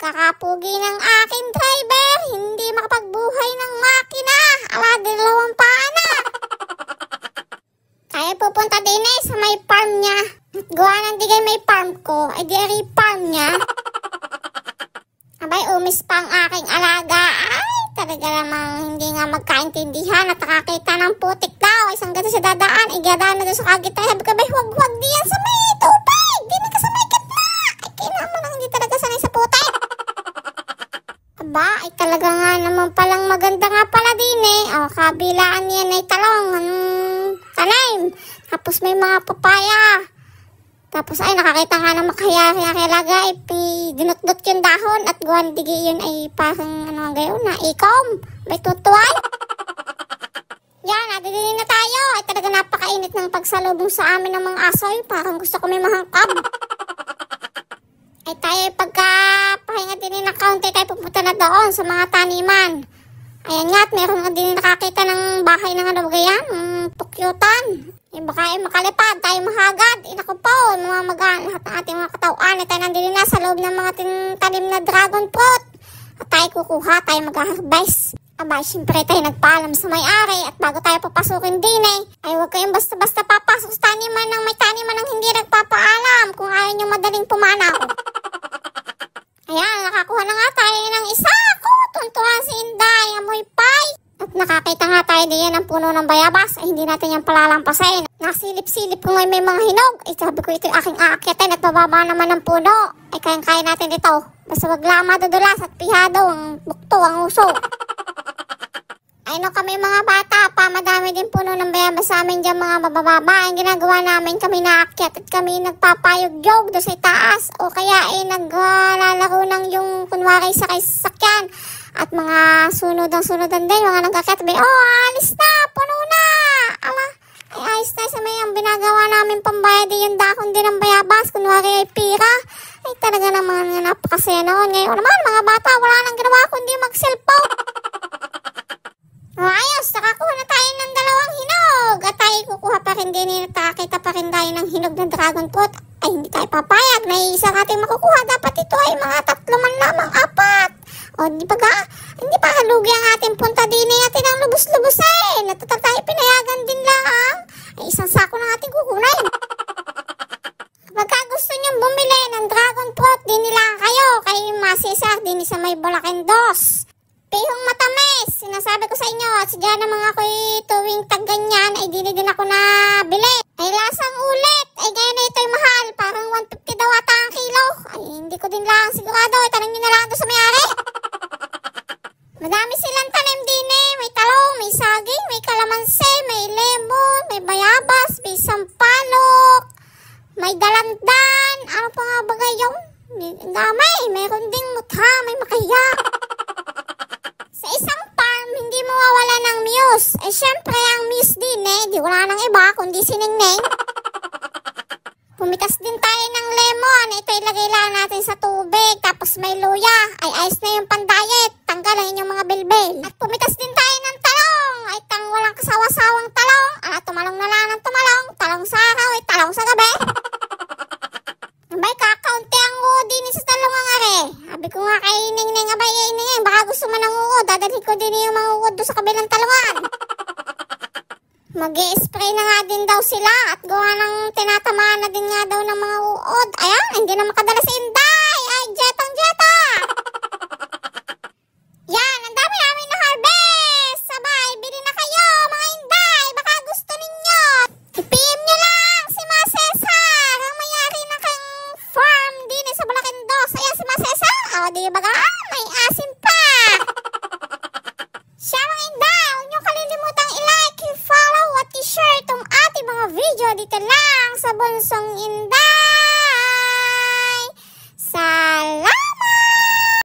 pagkakapugi ng aking driver, hindi makapagbuhay ng makina. Ala, dalawang paa na. Kaya pupunta din sa may farm niya. At gawa ng digay may farm ko, ay di farm niya. Abay, umis pa ang aking alaga. Ay, talaga namang hindi nga magkaintindihan at nakakita ng putik daw. Isang gato sa dadaan, igadaan na doon sa kagitay. Sabi ko, bay, huwag diyan sa may tubig. Di na ka sa may gitna. Ay, kailangan lang hindi talaga sanay sa putik. Aba, ay talaga nga naman palang maganda nga pala din O, kabilaan yan ay talong. Tanim. Tapos may mga papaya. Tapos ay nakakita nga ng makahiyari-laga ay dinutdot yung dahon at gawan digi yun ay parang gayon na ikom. May tutuan. Yan, nadidinin na tayo. Ay talaga napakainit ng pagsalubong sa amin ng mga asoy. Parang gusto ko may mahangkab. Ay tayo pagkapahinga din ng kaunti tayo pupunta na doon sa mga taniman. Ayan nga at meron nga din nakakita ng bahay ng gayan. Pukyutan. Baka ay makalipad, tayo mahagad. Inaku po, mamamagaan lahat ng ating mga katawan. At tayo nandito na sa loob ng mga tanim na dragon fruit. At tayo kukuha, tayo mag-harvest. Aba, syempre tayo nagpaalam sa may-ari. At bago tayo papasukin din ay huwag kayong basta-basta papasok sa taniman ng may taniman ng hindi nagpapaalam kung ayaw nyo madaling pumanaw. Ayan, nakakuha na nga tayo ng isa. Tuntuhan si Inday, amoy pie. At nakakita nga tayo diyan ng puno ng bayabas. Ay hindi natin yan palalampasin. Nasilip-silip ko ngayon may mga hinog. Ay sabi ko ito yung aking aakyatin at bababa naman ng puno. Ay kayang-kaya natin ito. Basta wag lang madudulas at pihado ang bukto, ang uso. Ay no kami mga bata pa, madami din puno ng bayabas sa amin dyan mga mabababa. Ang ginagawa namin kami naakyat at kami nagpapayog-yog doon sa taas. O kaya ay naglalaro ng yung kunwari sa sakyan. At mga sunod-sunodan din, mga nagkakit. Alis na, puno na. Ala, ay ayos na sa may ang binagawa namin pambayad yung dakon din ng bayabas. Kunwari ay pira. Ay talaga naman nga napakasaya noon. Ngayon naman, mga bata, wala nang ginawa kundi mag-cellphone. Ayos, nakakuha na tayo ng dalawang hinog. At tayo kukuha pa rin din. Nakakita pa rin tayo ng hinog ng dragon fruit. Ay hindi tayo papayag na isang ating makukuha. Dapat ito ay mga 3 man lamang, 4. O, hindi pa halugi ang ating punta din natin ang lubos-lubosin. At tayo pinayagan din lang. Ay, isang sako na ating kukunin. Kapag gusto niyong bumili ng dragon fruit, din nila kayo. Kay Masisar, din sa may Bulakendos. Pihong matamis. Sinasabi ko sa inyo, at siya namang ako'y tuwing tagganyan, ay din ako nabili. Ay, lasang ulit. Ay, ngayon na ito'y mahal. Parang 150 daw ata ang kilo. Ay, hindi ko din lang sigurado. Ay, tanong nyo na lang doon sa may-ari. Madami silang tanim din May talong, may saging, may kalamansi, may lemon, may bayabas, may sampalok, may dalandan. Ano pa nga ba gayon? Dami. Mayroon ding mutha, may makahiya. Sa isang farm, hindi mawawala ng muse. Eh, syempre, ang muse din di wala nang iba, kundi si Ningneng. Pumitas din tayo ng lemon. Ito ilagay lang natin sa tubig. Tapos may luya. Ay, ayos na yung pandayet. Tanggalin yung mga bilbil. At pumitas din tayo ng talong. Ay, walang kasawa-sawang talong. Tumalong na lang ng tumalong. Talong sa araw, ay talong sa gabi. Abay, kakaunti ang uod sa talong ang are. Sabi ko nga kay Ningneng, abay, Ningneng, baka gusto mo ng uod. Dadalhin ko din yung mga uod doon sa kabilang talungan. Mag-i-spray na nga din daw sila at gawa ng tinatamaan na din nga daw ng mga uod. Ayan, hindi na makadala si Inday. Ay, jetang-jeta. Yan, ang dami namin na harvest. Sabay, bili na kayo, mga Inday. Baka gusto ninyo. I-PM nyo lang si Ma Cesar. Ang mayari na kang farm din sa Bulakendos. Ayan si Ma Cesar. O, di ba ka? May asim pa. Siya mga Inday, huwag nyo kalilimutang i-like, i-follow at i-share itong ating mga video dito lang sa Bonsong Inday.